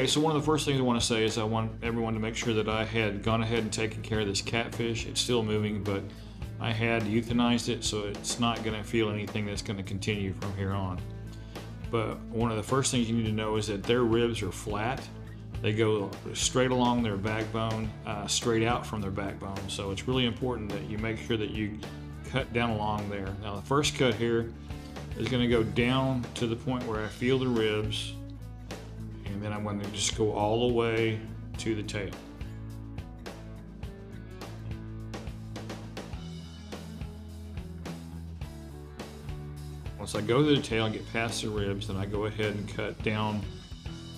so one of the first things I want to say is I want everyone to make sure that I had gone ahead and taken care of this catfish. It's still moving, but I had euthanized it, so it's not going to feel anything that's going to continue from here on. But one of the first things you need to know is that their ribs are flat. They go straight along their backbone, straight out from their backbone. So it's really important that you make sure that you cut down along there. Now the first cut here is going to go down to the point where I feel the ribs, and then I'm going to just go all the way to the tail. Once I go to the tail and get past the ribs, then I go ahead and cut down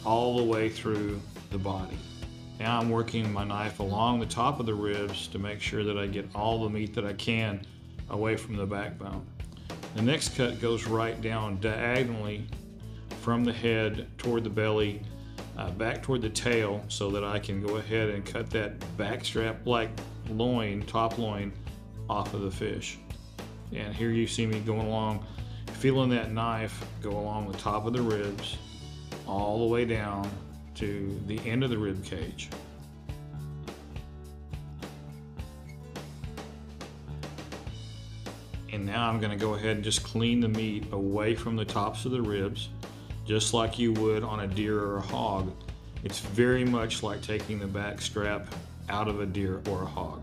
all the way through the body. Now I'm working my knife along the top of the ribs to make sure that I get all the meat that I can away from the backbone. The next cut goes right down diagonally from the head toward the belly, back toward the tail, so that I can go ahead and cut that backstrap like loin, top loin, off of the fish. And here you see me going along, feeling that knife go along the top of the ribs all the way down to the end of the rib cage. And now I'm going to go ahead and just clean the meat away from the tops of the ribs, just like you would on a deer or a hog. It's very much like taking the back strap out of a deer or a hog.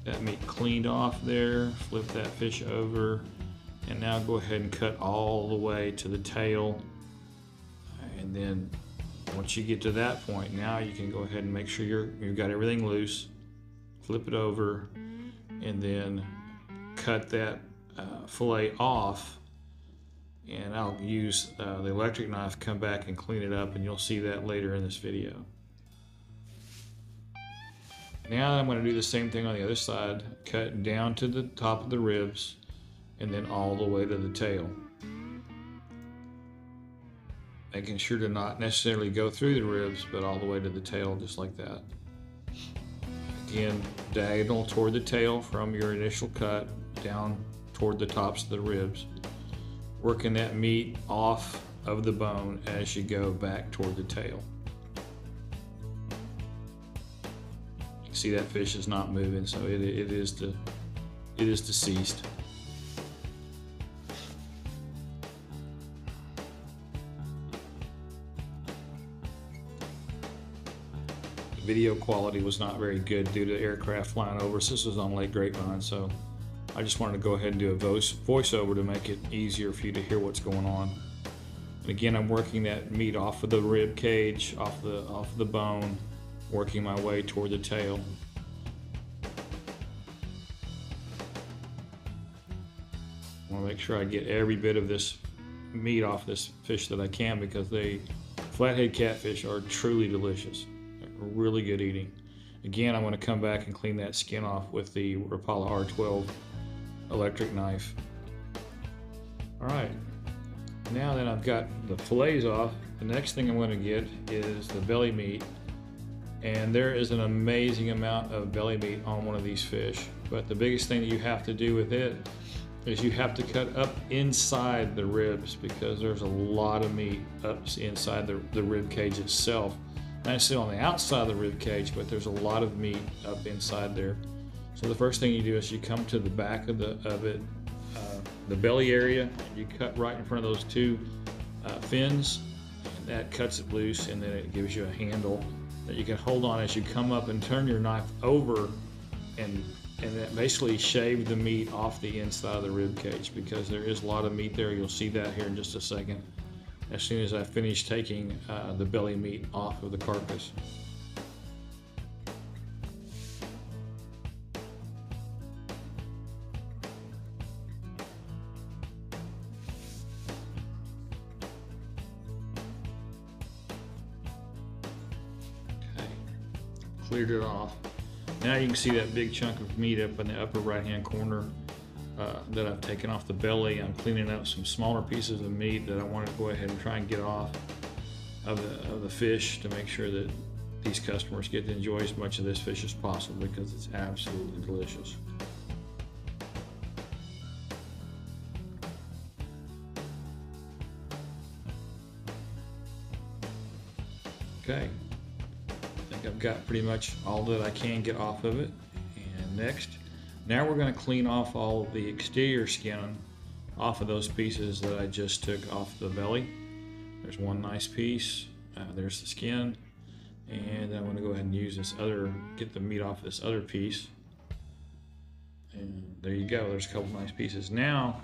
That meat cleaned off there, flip that fish over, and now go ahead and cut all the way to the tail. And then once you get to that point, now you can go ahead and make sure you've got everything loose, flip it over, and then cut that fillet off. And I'll use the electric knife, come back and clean it up, and you'll see that later in this video. Now I'm going to do the same thing on the other side, cut down to the top of the ribs and then all the way to the tail. Making sure to not necessarily go through the ribs, but all the way to the tail, just like that. Again, diagonal toward the tail from your initial cut, down toward the tops of the ribs. Working that meat off of the bone as you go back toward the tail. See, that fish is not moving, so it is deceased. The video quality was not very good due to the aircraft flying over, so this was on Lake Grapevine, so I just wanted to go ahead and do a voiceover to make it easier for you to hear what's going on. And again, I'm working that meat off of the rib cage, off the bone, working my way toward the tail. I want to make sure I get every bit of this meat off this fish that I can, because flathead catfish are truly delicious. They're really good eating. Again, I'm going to come back and clean that skin off with the Rapala R12 electric knife. Alright, now that I've got the fillets off, the next thing I'm going to get is the belly meat. And there is an amazing amount of belly meat on one of these fish, but the biggest thing that you have to do with it is you have to cut up inside the ribs, because there's a lot of meat up inside the rib cage itself. Not necessarily on the outside of the rib cage, but there's a lot of meat up inside there. So the first thing you do is you come to the back of the belly area, and you cut right in front of those two fins, and that cuts it loose, and then it gives you a handle that you can hold on as you come up and turn your knife over, and that basically shave the meat off the inside of the rib cage, because there is a lot of meat there. You'll see that here in just a second, as soon as I finish taking the belly meat off of the carcass. Cleared it off. Now you can see that big chunk of meat up in the upper right hand corner that I've taken off the belly. I'm cleaning up some smaller pieces of meat that I want to go ahead and try and get off of the fish, to make sure that these customers get to enjoy as much of this fish as possible, because it's absolutely delicious. Okay, I think I've got pretty much all that I can get off of it. And next, now we're going to clean off all of the exterior skin off of those pieces that I just took off the belly. There's one nice piece, there's the skin, and I'm going to go ahead and use this other, get the meat off this other piece. And there you go, there's a couple nice pieces. Now,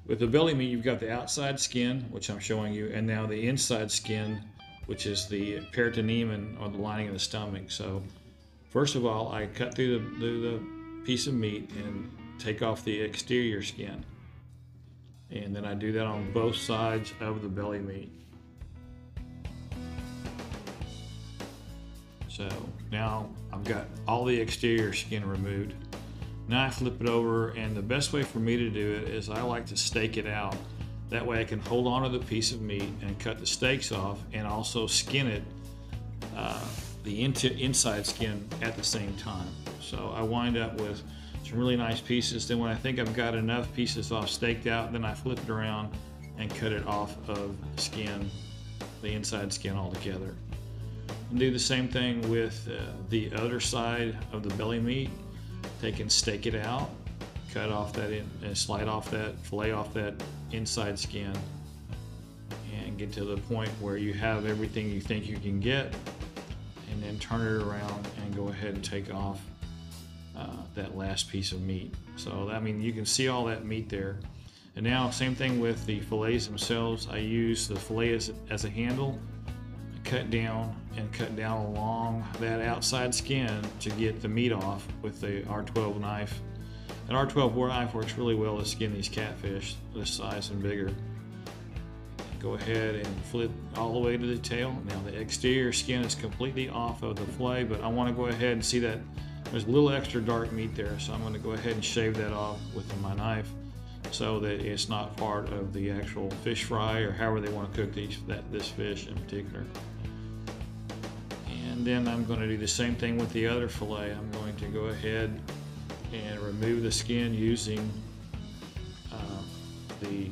with the belly meat, you've got the outside skin, which I'm showing you, and now the inside skin, which is the peritoneum or the lining of the stomach. So first of all, I cut through the piece of meat and take off the exterior skin. And then I do that on both sides of the belly meat. So now I've got all the exterior skin removed. Now I flip it over, and the best way for me to do it is I like to stake it out. That way I can hold on to the piece of meat and cut the steaks off and also skin it, the inside skin at the same time. So I wind up with some really nice pieces. Then when I think I've got enough pieces off staked out, then I flip it around and cut it off of the skin, the inside skin altogether. And do the same thing with the other side of the belly meat. Take and stake it out, cut off that and slide off that, fillet off that inside skin, and get to the point where you have everything you think you can get, and then turn it around and go ahead and take off that last piece of meat. So I mean, you can see all that meat there. And now same thing with the fillets themselves. I use the fillet as a handle. I cut down along that outside skin to get the meat off with the R12 knife. An R12 knife works really well to skin these catfish this size and bigger. Go ahead and flip all the way to the tail. Now the exterior skin is completely off of the fillet, but I want to go ahead and see that there's a little extra dark meat there, so I'm going to go ahead and shave that off with my knife so that it's not part of the actual fish fry or however they want to cook this fish in particular. And then I'm going to do the same thing with the other fillet. I'm going to go ahead and remove the skin using the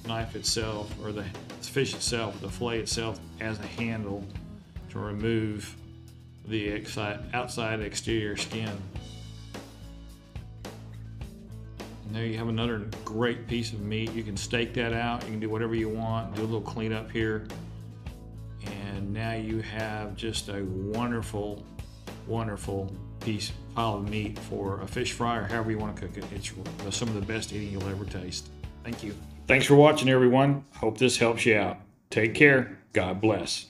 knife itself, or the fish itself, the fillet itself, as a handle to remove the outside exterior skin. And there you have another great piece of meat. You can stake that out, you can do whatever you want, do a little cleanup here, and now you have just a wonderful, wonderful pile of meat for a fish fry or however you want to cook it. It's some of the best eating you'll ever taste. Thank you. Thanks for watching, everyone. Hope this helps you out. Take care. God bless.